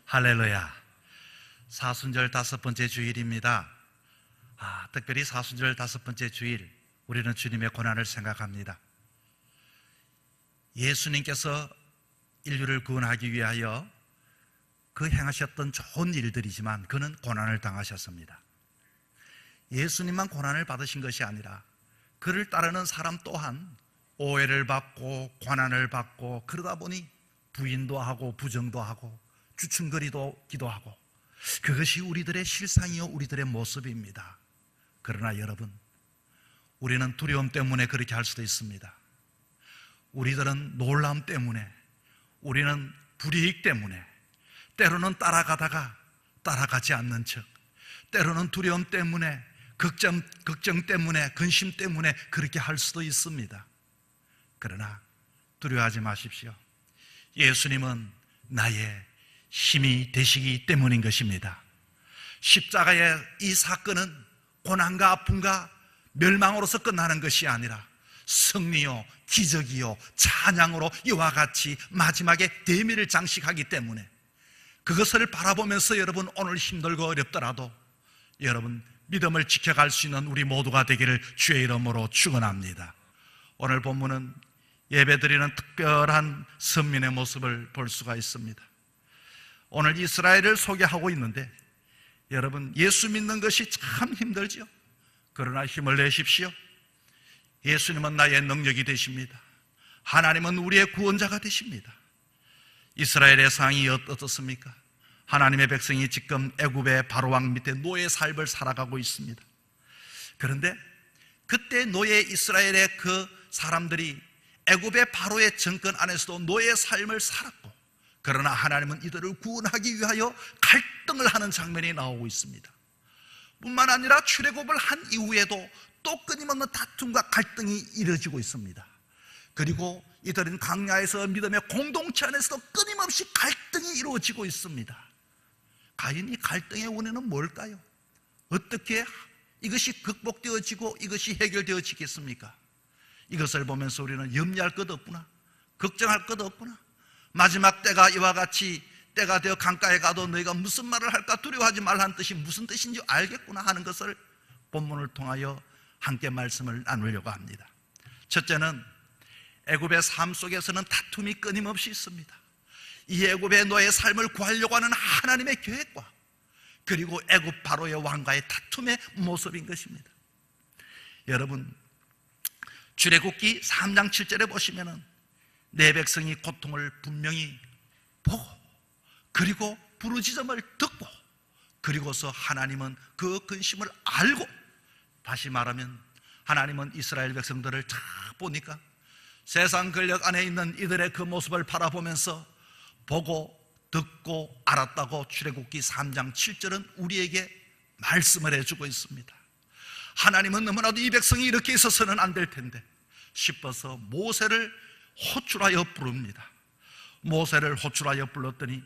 할렐루야. 사순절 5번째 주일입니다. 특별히 사순절 5번째 주일, 우리는 주님의 고난을 생각합니다. 예수님께서 인류를 구원하기 위하여 그 행하셨던 좋은 일들이지만 그는 고난을 당하셨습니다. 예수님만 고난을 받으신 것이 아니라 그를 따르는 사람 또한 오해를 받고 고난을 받고, 그러다 보니 부인도 하고 부정도 하고 주춤거리기도 하고, 그것이 우리들의 실상이요 우리들의 모습입니다. 그러나 여러분, 우리는 두려움 때문에 그렇게 할 수도 있습니다. 우리들은 놀람 때문에, 우리는 불이익 때문에, 때로는 따라가다가 따라가지 않는 척, 때로는 두려움 때문에, 걱정 때문에, 근심 때문에 그렇게 할 수도 있습니다. 그러나 두려워하지 마십시오. 예수님은 나의 힘이 되시기 때문인 것입니다. 십자가의 이 사건은 고난과 아픔과 멸망으로서 끝나는 것이 아니라 승리요, 기적이요, 찬양으로 이와 같이 마지막에 대미를 장식하기 때문에, 그것을 바라보면서 여러분, 오늘 힘들고 어렵더라도 여러분 믿음을 지켜갈 수 있는 우리 모두가 되기를 주의 이름으로 축원합니다. 오늘 본문은 예배드리는 특별한 선민의 모습을 볼 수가 있습니다. 오늘 이스라엘을 소개하고 있는데, 여러분, 예수 믿는 것이 참 힘들죠. 그러나 힘을 내십시오. 예수님은 나의 능력이 되십니다. 하나님은 우리의 구원자가 되십니다. 이스라엘의 상황이 어떻습니까? 하나님의 백성이 지금 애굽의 바로왕 밑에 노예 삶을 살아가고 있습니다. 그런데 그때 노예 이스라엘의 그 사람들이 애굽의 바로의 정권 안에서도 노예 삶을 살았고, 그러나 하나님은 이들을 구원하기 위하여 갈등을 하는 장면이 나오고 있습니다. 뿐만 아니라 출애굽을 한 이후에도 또 끊임없는 다툼과 갈등이 이루어지고 있습니다. 그리고 이들은 광야에서 믿음의 공동체 안에서도 끊임없이 갈등이 이루어지고 있습니다. 과연 이 갈등의 원인은 뭘까요? 어떻게 이것이 극복되어지고 이것이 해결되어지겠습니까? 이것을 보면서 우리는 염려할 것 없구나, 걱정할 것 없구나, 마지막 때가 이와 같이 때가 되어 강가에 가도 너희가 무슨 말을 할까 두려워하지 말라는 뜻이 무슨 뜻인지 알겠구나 하는 것을 본문을 통하여 함께 말씀을 나누려고 합니다. 첫째는 애굽의 삶 속에서는 다툼이 끊임없이 있습니다. 이 애굽의 노예 삶을 구하려고 하는 하나님의 계획과, 그리고 애굽 바로의 왕과의 다툼의 모습인 것입니다. 여러분, 출애굽기 3장 7절에 보시면은 내 백성이 고통을 분명히 보고, 그리고 부르짖음을 듣고, 그리고서 하나님은 그 근심을 알고, 다시 말하면 하나님은 이스라엘 백성들을 쫙 보니까 세상 권력 안에 있는 이들의 그 모습을 바라보면서 보고 듣고 알았다고 출애굽기 3장 7절은 우리에게 말씀을 해주고 있습니다. 하나님은 너무나도 이 백성이 이렇게 있어서는 안 될 텐데 싶어서 모세를 호출하여 부릅니다. 모세를 호출하여 불렀더니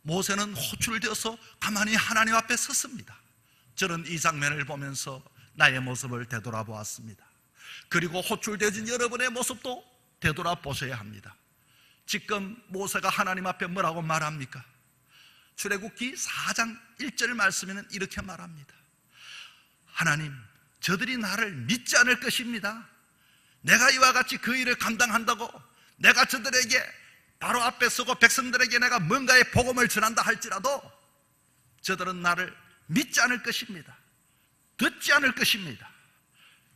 모세는 호출되어서 가만히 하나님 앞에 섰습니다. 저는 이 장면을 보면서 나의 모습을 되돌아보았습니다. 그리고 호출되어진 여러분의 모습도 되돌아보셔야 합니다. 지금 모세가 하나님 앞에 뭐라고 말합니까? 출애굽기 4장 1절 말씀에는 이렇게 말합니다. 하나님, 저들이 나를 믿지 않을 것입니다. 내가 이와 같이 그 일을 감당한다고, 내가 저들에게 바로 앞에 서고 백성들에게 내가 뭔가의 복음을 전한다 할지라도 저들은 나를 믿지 않을 것입니다. 듣지 않을 것입니다.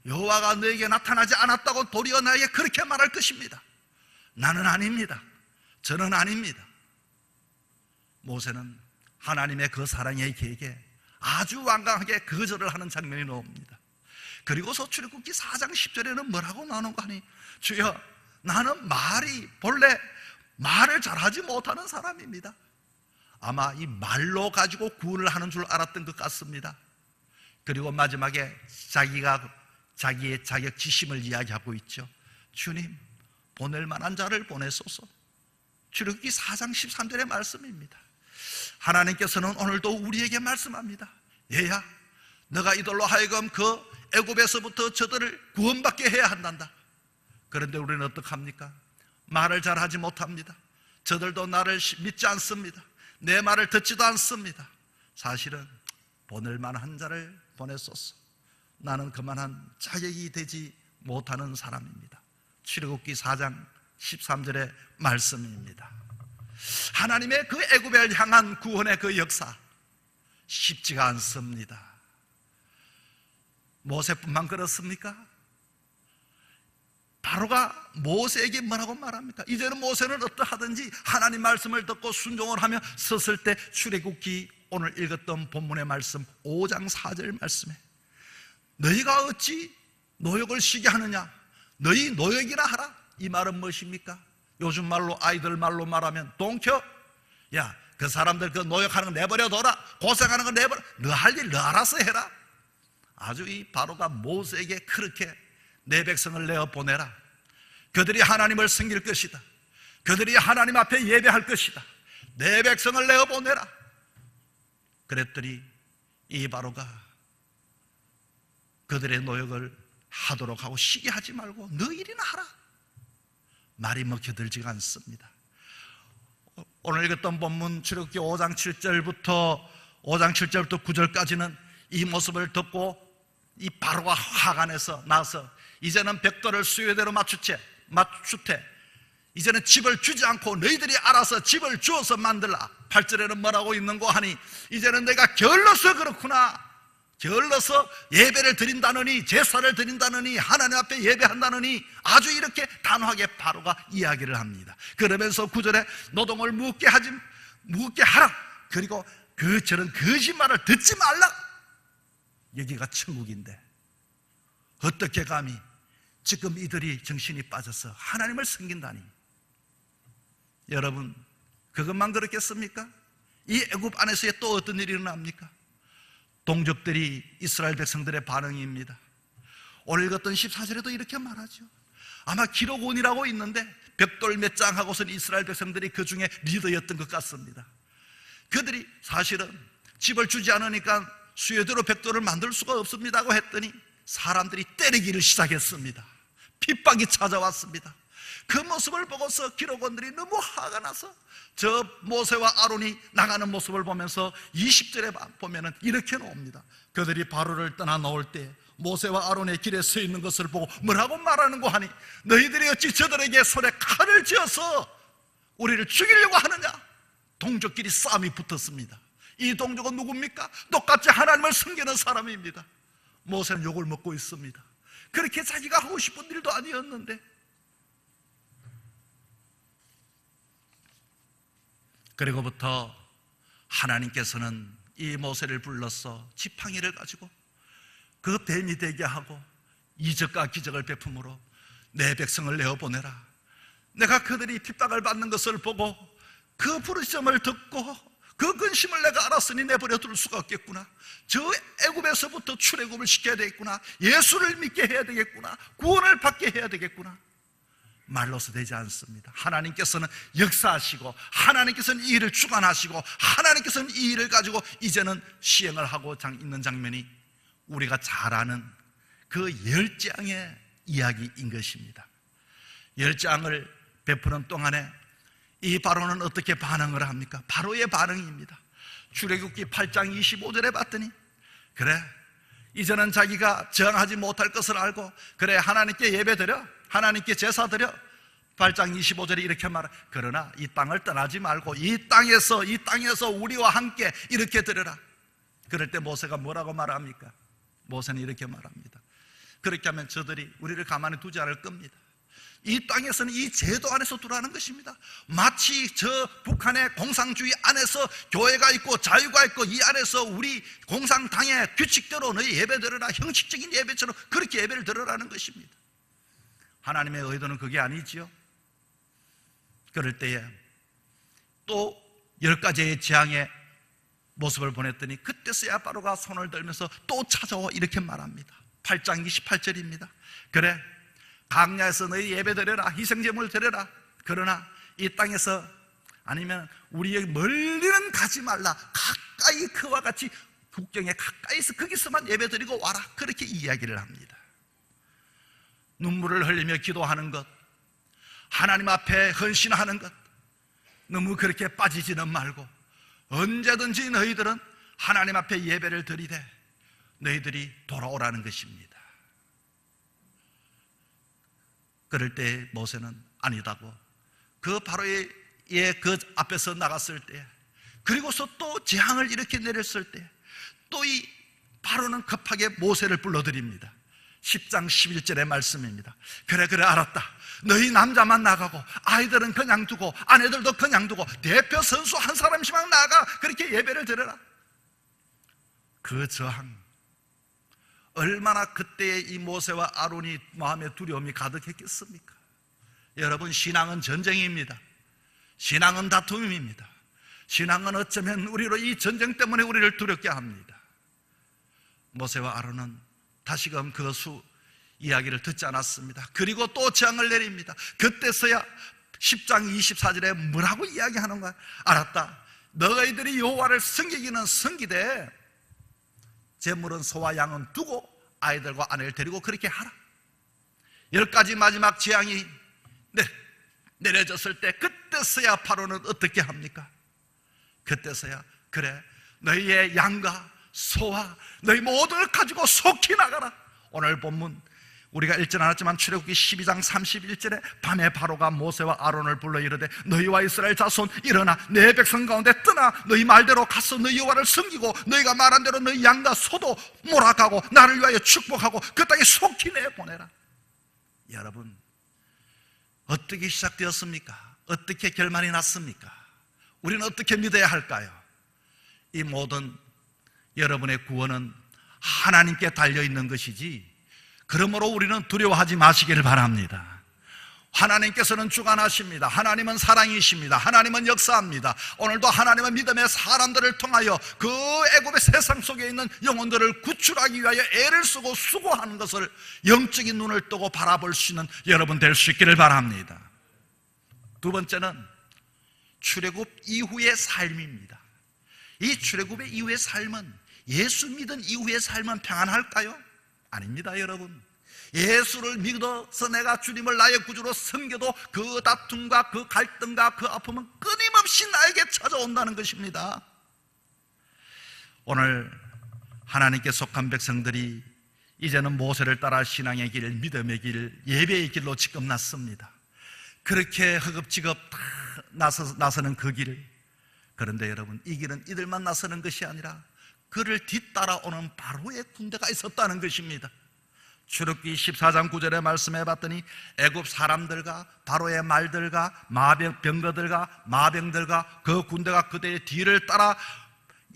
여호와가 너에게 나타나지 않았다고 도리어 나에게 그렇게 말할 것입니다. 나는 아닙니다. 저는 아닙니다. 모세는 하나님의 그 사랑의 계획에 아주 완강하게 거절을 하는 장면이 나옵니다. 그리고서 출애굽기 4장 10절에는 뭐라고 나오는가 하니, 주여, 나는 본래 말을 잘하지 못하는 사람입니다. 아마 이 말로 가지고 구원을 하는 줄 알았던 것 같습니다. 그리고 마지막에 자기의 자격지심을 이야기하고 있죠. 주님, 보낼 만한 자를 보내소서. 출애굽기 4장 13절의 말씀입니다. 하나님께서는 오늘도 우리에게 말씀합니다. 얘야, 너가 이들로 하여금 그 애굽에서부터 저들을 구원받게 해야 한단다. 그런데 우리는 어떡합니까? 말을 잘하지 못합니다. 저들도 나를 믿지 않습니다. 내 말을 듣지도 않습니다. 사실은 보낼 만한 자를 보냈소서. 나는 그만한 자격이 되지 못하는 사람입니다. 출애굽기 4장 13절의 말씀입니다. 하나님의 그 애굽을 향한 구원의 그 역사 쉽지가 않습니다. 모세뿐만 그렇습니까? 바로가 모세에게 뭐라고 말합니까? 이제는 모세는 어떠하든지 하나님 말씀을 듣고 순종을 하며 섰을 때, 출애굽기 오늘 읽었던 본문의 말씀 5장 4절 말씀에 너희가 어찌 노역을 쉬게 하느냐? 너희 노역이나 하라. 이 말은 무엇입니까? 요즘 말로, 아이들 말로 말하면 동켜. 야, 그 사람들 그 노역하는 거 내버려둬라. 고생하는 거 내버려. 너 할 일 너 알아서 해라. 아주 이 바로가 모세에게 그렇게 내 백성을 내어 보내라. 그들이 하나님을 섬길 것이다. 그들이 하나님 앞에 예배할 것이다. 내 백성을 내어 보내라. 그랬더니 이 바로가 그들의 노역을 하도록 하고 쉬게 하지 말고 너 일이나 하라. 말이 먹혀들지가 않습니다. 오늘 읽었던 본문 출애굽기 5장 7절부터 9절까지는 이 모습을 듣고 이 바로가 화가 내서 나서 이제는 벽돌을 수요대로 맞추되 이제는 집을 주지 않고 너희들이 알아서 집을 주어서 만들라. 8절에는 뭐라고 있는고 하니 이제는 내가 게을러서 그렇구나. 게을러서 예배를 드린다느니, 제사를 드린다느니, 하나님 앞에 예배한다느니, 아주 이렇게 단호하게 바로가 이야기를 합니다. 그러면서 9절에 노동을 묻게 하라. 그리고 저런 거짓말을 듣지 말라. 여기가 천국인데 어떻게 감히 지금 이들이 정신이 빠져서 하나님을 섬긴다니. 여러분, 그것만 그렇겠습니까? 이 애굽 안에서 또 어떤 일이 일어납니까? 동족들이 이스라엘 백성들의 반응입니다. 오늘 읽었던 14절에도 이렇게 말하죠. 아마 기록원이라고 있는데 벽돌 몇 장 하고선 이스라엘 백성들이 그 중에 리더였던 것 같습니다. 그들이 사실은 집을 주지 않으니까 수요대로 벽돌을 만들 수가 없습니다고 했더니 사람들이 때리기를 시작했습니다. 핍박이 찾아왔습니다. 그 모습을 보고서 기록원들이 너무 화가 나서 저 모세와 아론이 나가는 모습을 보면서 20절에 보면은 이렇게 나옵니다. 그들이 바로를 떠나 나올 때 모세와 아론의 길에 서 있는 것을 보고 뭐라고 말하는고 하니 너희들이 어찌 저들에게 손에 칼을 쥐어서 우리를 죽이려고 하느냐? 동족끼리 싸움이 붙었습니다. 이 동족은 누굽니까? 똑같이 하나님을 섬기는 사람입니다. 모세는 욕을 먹고 있습니다. 그렇게 자기가 하고 싶은 일도 아니었는데. 그리고부터 하나님께서는 이 모세를 불러서 지팡이를 가지고 그 뱀이 되게 하고 이적과 기적을 베품으로 내 백성을 내어보내라. 내가 그들이 핍박을 받는 것을 보고 그 부르짖음을 듣고 그 근심을 내가 알았으니 내버려 둘 수가 없겠구나. 저 애굽에서부터 출애굽을 시켜야 되겠구나. 예수를 믿게 해야 되겠구나. 구원을 받게 해야 되겠구나. 말로서 되지 않습니다. 하나님께서는 역사하시고 하나님께서는 이 일을 주관하시고 하나님께서는 이 일을 가지고 이제는 시행을 하고 있는 장면이 우리가 잘 아는 그 10장의 이야기인 것입니다. 10장을 베푸는 동안에 이 바로는 어떻게 반응을 합니까? 바로의 반응입니다. 출애굽기 8장 25절에 봤더니 그래, 이제는 자기가 저항하지 못할 것을 알고 그래, 하나님께 예배드려, 하나님께 제사드려. 8장 25절에 이렇게 말해. 그러나 이 땅을 떠나지 말고 이 땅에서 우리와 함께 이렇게 드려라. 그럴 때 모세가 뭐라고 말합니까? 모세는 이렇게 말합니다. 그렇게 하면 저들이 우리를 가만히 두지 않을 겁니다. 이 땅에서는 이 제도 안에서 두라는 것입니다. 마치 저 북한의 공산주의 안에서 교회가 있고 자유가 있고 이 안에서 우리 공산당의 규칙대로 너희 예배 드려라, 형식적인 예배처럼 그렇게 예배를 드려라는 것입니다. 하나님의 의도는 그게 아니지요. 그럴 때에 또 10가지의 재앙의 모습을 보냈더니 그때서야 바로가 손을 들면서 또 찾아와 이렇게 말합니다. 8장 28절입니다. 그래, 강야에서 너희 예배 드려라, 희생제물 드려라. 그러나 이 땅에서 아니면 우리의 멀리는 가지 말라. 가까이 그와 같이 국경에 가까이서 거기서만 예배 드리고 와라. 그렇게 이야기를 합니다. 눈물을 흘리며 기도하는 것, 하나님 앞에 헌신하는 것, 너무 그렇게 빠지지는 말고 언제든지 너희들은 하나님 앞에 예배를 드리되 너희들이 돌아오라는 것입니다. 그럴 때 모세는 아니다고 그 바로의 그 앞에서 나갔을 때, 그리고서 또 재앙을 이렇게 내렸을 때 또 이 바로는 급하게 모세를 불러드립니다. 10장 11절의 말씀입니다. 그래 알았다. 너희 남자만 나가고 아이들은 그냥 두고 아내들도 그냥 두고 대표 선수 한 사람씩만 나가 그렇게 예배를 드려라. 그 저항, 얼마나 그때의 이 모세와 아론이 마음에 두려움이 가득했겠습니까? 여러분, 신앙은 전쟁입니다. 신앙은 다툼입니다. 신앙은 어쩌면 우리로 이 전쟁 때문에 우리를 두렵게 합니다. 모세와 아론은 다시금 그 이야기를 듣지 않았습니다. 그리고 또 재앙을 내립니다. 그때서야 10장 24절에 뭐라고 이야기하는가? 알았다. 너희들이 여호와를 섬기기는 섬기되 제물은 소와 양은 두고 아이들과 아내를 데리고 그렇게 하라. 10가지 마지막 재앙이 내려졌을 때 그때서야 바로는 어떻게 합니까? 그때서야 그래 너희의 양과 소와 너희 모든 걸 가지고 속히 나가라. 오늘 본문 우리가 읽지 않았지만 출애굽기 12장 31절에 밤에 바로가 모세와 아론을 불러 이르되 너희와 이스라엘 자손 일어나 내 백성 가운데 떠나 너희 말대로 가서 너희 여호와를 섬기고 너희가 말한 대로 너희 양과 소도 몰아가고 나를 위하여 축복하고 그 땅에 속히 내보내라. 여러분, 어떻게 시작되었습니까? 어떻게 결말이 났습니까? 우리는 어떻게 믿어야 할까요? 이 모든 여러분의 구원은 하나님께 달려있는 것이지, 그러므로 우리는 두려워하지 마시기를 바랍니다. 하나님께서는 주관하십니다. 하나님은 사랑이십니다. 하나님은 역사합니다. 오늘도 하나님은 믿음의 사람들을 통하여 그 애굽의 세상 속에 있는 영혼들을 구출하기 위하여 애를 쓰고 수고하는 것을 영적인 눈을 뜨고 바라볼 수 있는 여러분 될 수 있기를 바랍니다. 두 번째는 출애굽 이후의 삶입니다. 이 출애굽의 이후의 삶은 예수 믿은 이후의 삶은 평안할까요? 아닙니다, 여러분. 예수를 믿어서 내가 주님을 나의 구주로 섬겨도 그 다툼과 그 갈등과 그 아픔은 끊임없이 나에게 찾아온다는 것입니다. 오늘 하나님께 속한 백성들이 이제는 모세를 따라 신앙의 길, 믿음의 길, 예배의 길로 지금 났습니다. 그렇게 허겁지겁 나서는 그 길. 그런데 여러분, 이 길은 이들만 나서는 것이 아니라 그를 뒤따라오는 바로의 군대가 있었다는 것입니다. 출애굽기 14장 9절에 말씀해 봤더니 애굽 사람들과 바로의 말들과 병거들과 마병들과 그 군대가 그들의 뒤를 따라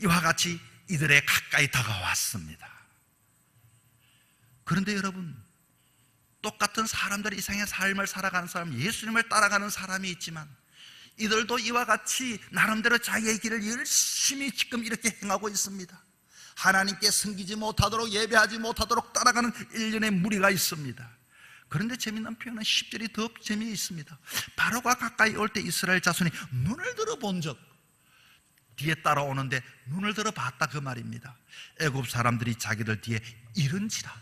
이와 같이 이들의 가까이 다가왔습니다. 그런데 여러분, 똑같은 사람들이 이상의 삶을 살아가는 사람, 예수님을 따라가는 사람이 있지만 이들도 이와 같이 나름대로 자기의 길을 열심히 지금 이렇게 행하고 있습니다. 하나님께 섬기지 못하도록, 예배하지 못하도록 따라가는 일련의 무리가 있습니다. 그런데 재미난 표현은 10절이 더 재미있습니다. 바로가 가까이 올 때 이스라엘 자손이 눈을 들어 본 적, 뒤에 따라오는데 눈을 들어 봤다 그 말입니다. 애굽 사람들이 자기들 뒤에 이른지라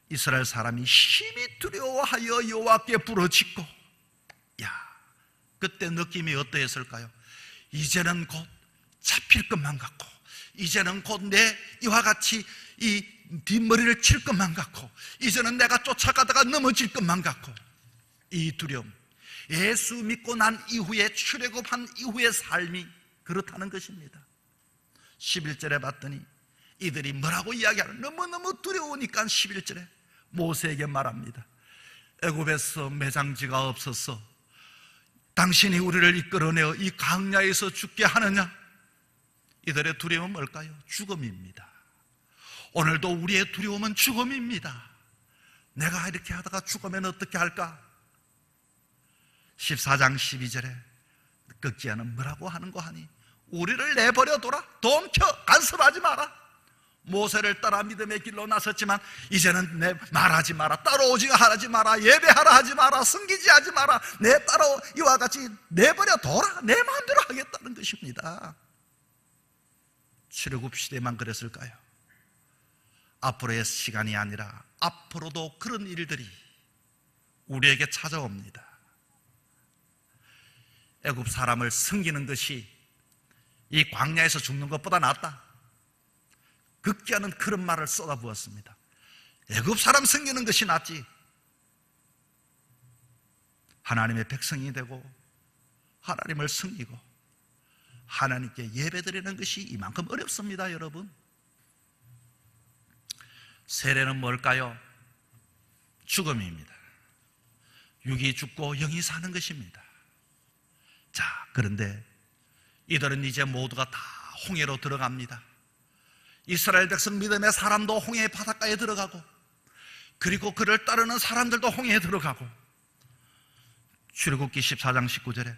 이스라엘 사람이 심히 두려워하여 여호와께 부르짖고, 그때 느낌이 어떠했을까요? 이제는 곧 잡힐 것만 같고, 이제는 곧 내 이와 같이 이 뒷머리를 칠 것만 같고, 이제는 내가 쫓아가다가 넘어질 것만 같고, 이 두려움, 예수 믿고 난 이후에 출애굽한 이후의 삶이 그렇다는 것입니다. 11절에 봤더니 이들이 뭐라고 이야기하는, 너무너무 두려우니까 11절에 모세에게 말합니다. 애굽에서 매장지가 없어서 당신이 우리를 이끌어내어 이 광야에서 죽게 하느냐? 이들의 두려움은 뭘까요? 죽음입니다. 오늘도 우리의 두려움은 죽음입니다. 내가 이렇게 하다가 죽으면 어떻게 할까? 14장 12절에 끄기야는 뭐라고 하는 거 하니? 우리를 내버려둬라. dom켜 간섭하지 마라. 모세를 따라 믿음의 길로 나섰지만 이제는 내 말하지 마라, 따라오지 하지 마라, 예배하라 하지 마라, 섬기지 하지 마라, 내 따라 이와 같이 내버려둬라. 내 마음대로 하겠다는 것입니다. 출애굽 시대만 그랬을까요? 앞으로의 시간이 아니라 앞으로도 그런 일들이 우리에게 찾아옵니다. 애굽 사람을 섬기는 것이 이 광야에서 죽는 것보다 낫다. 극기 않은 그런 말을 쏟아부었습니다. 애굽 사람 섬기는 것이 낫지. 하나님의 백성이 되고 하나님을 섬기고 하나님께 예배드리는 것이 이만큼 어렵습니다, 여러분. 세례는 뭘까요? 죽음입니다. 육이 죽고 영이 사는 것입니다. 자, 그런데 이들은 이제 모두가 다 홍해로 들어갑니다. 이스라엘 백성 믿음의 사람도 홍해 바닷가에 들어가고, 그리고 그를 따르는 사람들도 홍해에 들어가고, 출애굽기 14장 19절에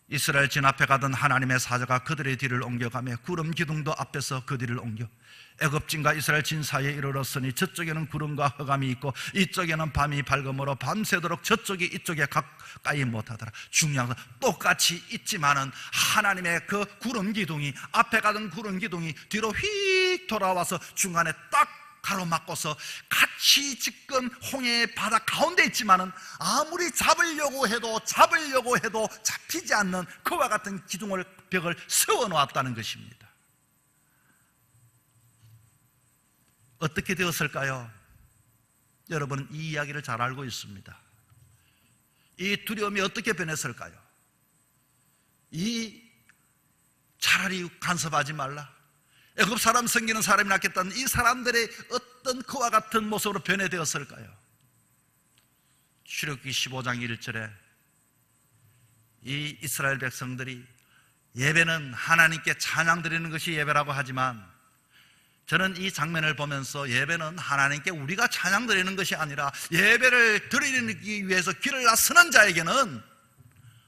이스라엘 진 앞에 가던 하나님의 사자가 그들의 뒤를 옮겨가며 구름 기둥도 앞에서 그 뒤를 옮겨 애굽진과 이스라엘 진 사이에 이르렀으니 저쪽에는 구름과 흑암이 있고 이쪽에는 밤이 밝음으로 밤새도록 저쪽이 이쪽에 가까이 못하더라. 중요한 건 똑같이 있지만은 하나님의 그 구름 기둥이, 앞에 가던 구름 기둥이 뒤로 휙 돌아와서 중간에 딱 가로막고서 같이 지금 홍해의 바다 가운데 있지만은 아무리 잡으려고 해도 잡히지 않는 그와 같은 기둥을, 벽을 세워 놓았다는 것입니다. 어떻게 되었을까요? 여러분은 이 이야기를 잘 알고 있습니다. 이 두려움이 어떻게 변했을까요? 차라리 간섭하지 말라, 애굽 사람 섬기는 사람이 낫겠다는 이 사람들의 어떤 그와 같은 모습으로 변해되었을까요? 출애굽기 15장 1절에 이 이스라엘 백성들이 예배는 하나님께 찬양 드리는 것이 예배라고 하지만, 저는 이 장면을 보면서 예배는 하나님께 우리가 찬양 드리는 것이 아니라 예배를 드리기 위해서 길을 나서는 자에게는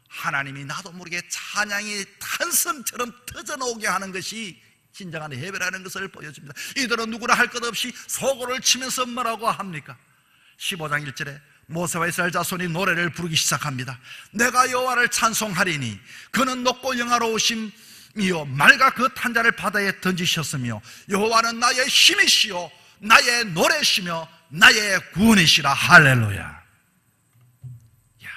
하나님이 나도 모르게 찬양이 탄성처럼 터져나오게 하는 것이 진정한 예배라는 것을 보여줍니다. 이들은 누구나 할 것 없이 소고를 치면서 뭐라고 합니까? 15장 1절에 모세와 이스라엘 자손이 노래를 부르기 시작합니다. 내가 여호와를 찬송하리니 그는 높고 영화로우심이요 맑아 그 탄자를 바다에 던지셨으며 여호와는 나의 힘이시요 나의 노래시며 나의 구원이시라. 할렐루야. 야,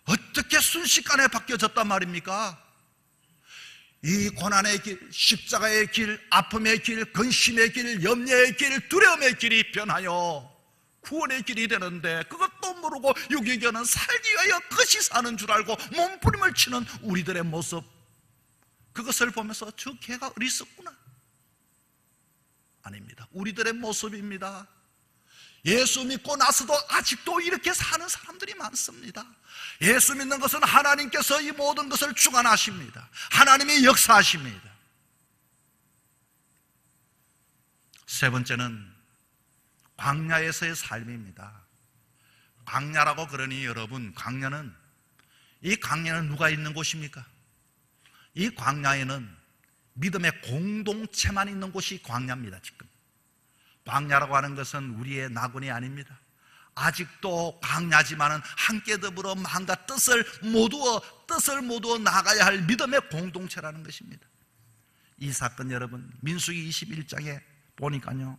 어떻게 순식간에 바뀌어졌단 말입니까? 이 고난의 길, 십자가의 길, 아픔의 길, 근심의 길, 염려의 길, 두려움의 길이 변하여 구원의 길이 되는데 그것도 모르고 유기견은 살기 위하여 그것이 사는 줄 알고 몸부림을 치는 우리들의 모습, 그것을 보면서 저 개가 어리석구나. 아닙니다. 우리들의 모습입니다. 예수 믿고 나서도 아직도 이렇게 사는 사람들이 많습니다. 예수 믿는 것은 하나님께서 이 모든 것을 주관하십니다. 하나님이 역사하십니다. 세 번째는 광야에서의 삶입니다. 광야라고 그러니 여러분, 이 광야는 누가 있는 곳입니까? 이 광야에는 믿음의 공동체만 있는 곳이 광야입니다. 지금 광야라고 하는 것은 우리의 낙원이 아닙니다. 아직도 광야지만은 함께 더불어 마음과 뜻을 모두어 나가야 할 믿음의 공동체라는 것입니다. 이 사건 여러분, 민수기 21장에 보니까요,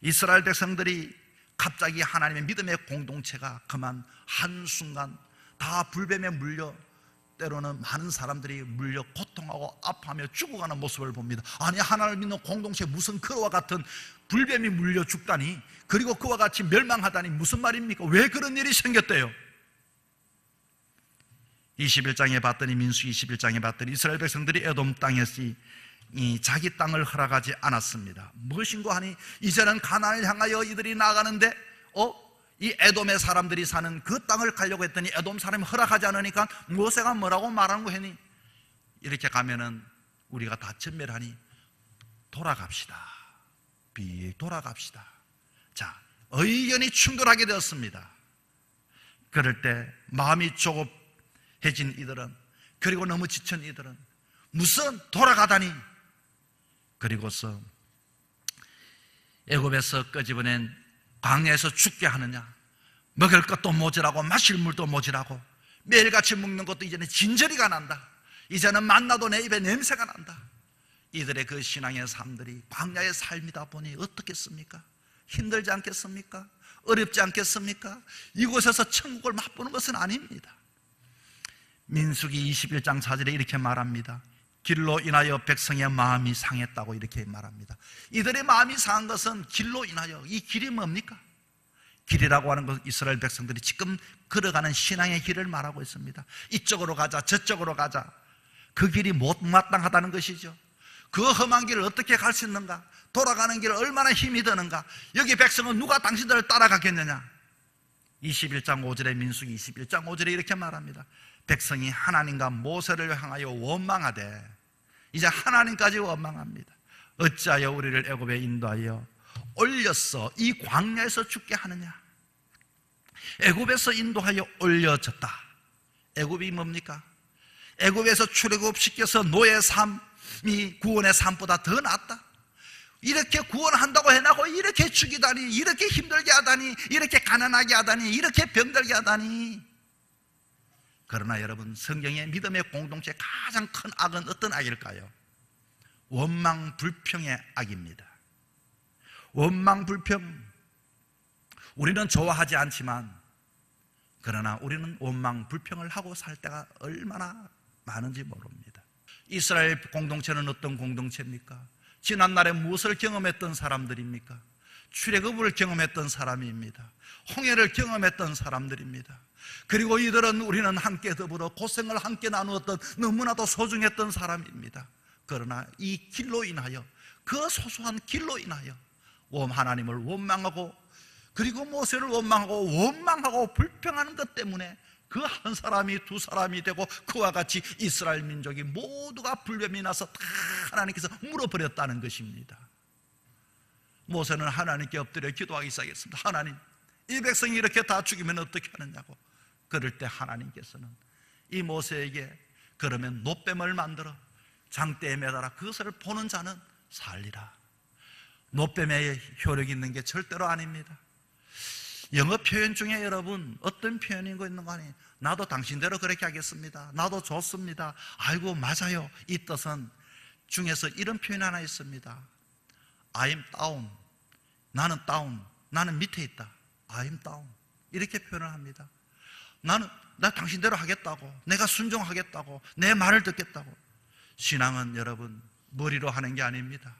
이스라엘 백성들이 갑자기 하나님의 믿음의 공동체가 그만 한순간 다 불뱀에 물려, 때로는 많은 사람들이 물려 고통하고 아파하며 죽어가는 모습을 봅니다. 아니, 하나님을 믿는 공동체 무슨 그와 같은 불뱀이 물려 죽다니, 그리고 그와 같이 멸망하다니 무슨 말입니까? 왜 그런 일이 생겼대요? 21장에 봤더니, 민수기 21장에 봤더니 이스라엘 백성들이 에돔 땅에서 자기 땅을 허락하지 않았습니다. 무엇인고 하니 이제는 가나안을 향하여 이들이 나가는데 이 에돔의 사람들이 사는 그 땅을 가려고 했더니 에돔 사람이 허락하지 않으니까 모세가 뭐라고 말하는 거 했니? 이렇게 가면은 우리가 다 전멸하니 돌아갑시다. 돌아갑시다. 자, 의견이 충돌하게 되었습니다. 그럴 때 마음이 조급해진 이들은, 그리고 너무 지친 이들은 무슨 돌아가다니, 그리고서 애굽에서 끄집어낸 광야에서 죽게 하느냐, 먹을 것도 모자라고 마실 물도 모자라고 매일같이 먹는 것도 이제는 진저리가 난다. 이제는 만나도 내 입에 냄새가 난다. 이들의 그 신앙의 삶들이 광야의 삶이다 보니 어떻겠습니까? 힘들지 않겠습니까? 어렵지 않겠습니까? 이곳에서 천국을 맛보는 것은 아닙니다. 민수기 21장 4절에 이렇게 말합니다. 길로 인하여 백성의 마음이 상했다고 이렇게 말합니다. 이들의 마음이 상한 것은 길로 인하여, 이 길이 뭡니까? 길이라고 하는 것은 이스라엘 백성들이 지금 걸어가는 신앙의 길을 말하고 있습니다. 이쪽으로 가자, 저쪽으로 가자. 그 길이 못마땅하다는 것이죠. 그 험한 길을 어떻게 갈 수 있는가? 돌아가는 길을 얼마나 힘이 드는가? 여기 백성은 누가 당신들을 따라가겠느냐? 21장 5절에, 민수기 21장 5절에 이렇게 말합니다. 백성이 하나님과 모세를 향하여 원망하되, 이제 하나님까지 원망합니다. 어찌하여 우리를 애굽에 인도하여 올렸어 이 광야에서 죽게 하느냐? 애굽에서 인도하여 올려졌다. 애굽이 뭡니까? 애굽에서 출애굽시켜서 노예 삶이 구원의 삶보다 더 낫다. 이렇게 구원한다고 해놓고 이렇게 죽이다니, 이렇게 힘들게 하다니, 이렇게 가난하게 하다니, 이렇게 병들게 하다니. 그러나 여러분, 성경의 믿음의 공동체의 가장 큰 악은 어떤 악일까요? 원망 불평의 악입니다. 원망 불평. 우리는 좋아하지 않지만, 그러나 우리는 원망 불평을 하고 살 때가 얼마나 많은지 모릅니다. 이스라엘 공동체는 어떤 공동체입니까? 지난날에 무엇을 경험했던 사람들입니까? 출애굽을 경험했던 사람입니다. 홍해를 경험했던 사람들입니다. 그리고 이들은 우리는 함께 더불어 고생을 함께 나누었던 너무나도 소중했던 사람입니다. 그러나 이 길로 인하여, 그 소소한 길로 인하여 하나님을 원망하고, 그리고 모세를 원망하고 불평하는 것 때문에 그 한 사람이 두 사람이 되고, 그와 같이 이스라엘 민족이 모두가 불뱀이 나서 다 하나님께서 물어버렸다는 것입니다. 모세는 하나님께 엎드려 기도하기 시작했습니다. 하나님, 이 백성이 이렇게 다 죽이면 어떻게 하느냐고. 그럴 때 하나님께서는 이 모세에게, 그러면 놋뱀을 만들어 장대에 매달아 그것을 보는 자는 살리라. 놋뱀에 효력이 있는 게 절대로 아닙니다. 영어 표현 중에 여러분 어떤 표현이 있는 거 아니에요? 나도 당신대로 그렇게 하겠습니다. 나도 좋습니다. 아이고 맞아요. 이 뜻은 중에서 이런 표현 하나 있습니다. I'm down. 나는 down. 나는 밑에 있다. I'm down. 이렇게 표현을 합니다. 나 당신대로 하겠다고, 내가 순종하겠다고, 내 말을 듣겠다고. 신앙은 여러분 머리로 하는 게 아닙니다.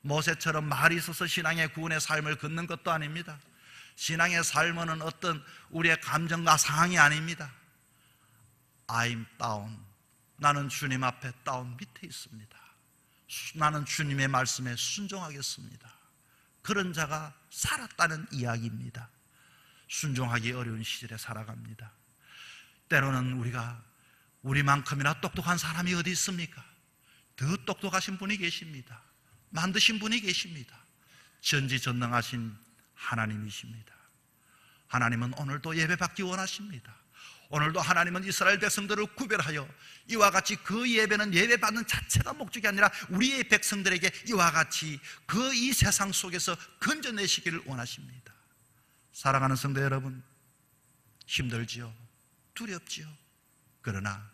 모세처럼 말이 있어서 신앙의 구원의 삶을 걷는 것도 아닙니다. 신앙의 삶은 어떤 우리의 감정과 상황이 아닙니다. I'm down. 나는 주님 앞에 down 밑에 있습니다. 나는 주님의 말씀에 순종하겠습니다. 그런 자가 살았다는 이야기입니다. 순종하기 어려운 시절에 살아갑니다. 때로는 우리만큼이나 똑똑한 사람이 어디 있습니까? 더 똑똑하신 분이 계십니다. 만드신 분이 계십니다. 전지전능하신 하나님이십니다. 하나님은 오늘도 예배받기 원하십니다. 오늘도 하나님은 이스라엘 백성들을 구별하여 이와 같이 그 예배는 예배받는 자체가 목적이 아니라 우리의 백성들에게 이와 같이 그 이 세상 속에서 건져내시기를 원하십니다. 사랑하는 성도 여러분, 힘들지요? 두렵지요? 그러나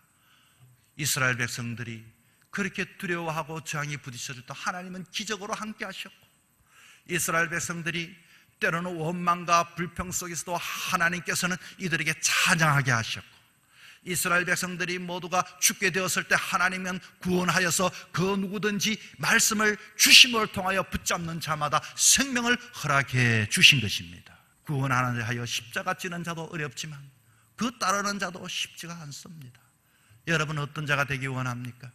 이스라엘 백성들이 그렇게 두려워하고 저항이 부딪혔을 때 하나님은 기적으로 함께 하셨고, 이스라엘 백성들이 때로는 원망과 불평 속에서도 하나님께서는 이들에게 찬양하게 하셨고, 이스라엘 백성들이 모두가 죽게 되었을 때 하나님은 구원하여서 그 누구든지 말씀을 주심을 통하여 붙잡는 자마다 생명을 허락해 주신 것입니다. 구원하는 하여 십자가 지는 자도 어렵지만 그 따르는 자도 쉽지가 않습니다. 여러분 어떤 자가 되기 원합니까?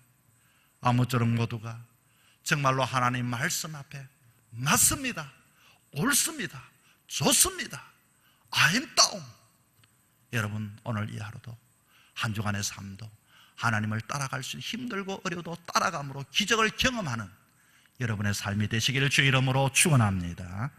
아무쪼록 모두가 정말로 하나님 말씀 앞에 맞습니다, 옳습니다, 좋습니다, I'm down. 여러분 오늘 이 하루도 한 주간의 삶도 하나님을 따라갈 수 힘들고 어려워도 따라감으로 기적을 경험하는 여러분의 삶이 되시기를 주 이름으로 축원합니다.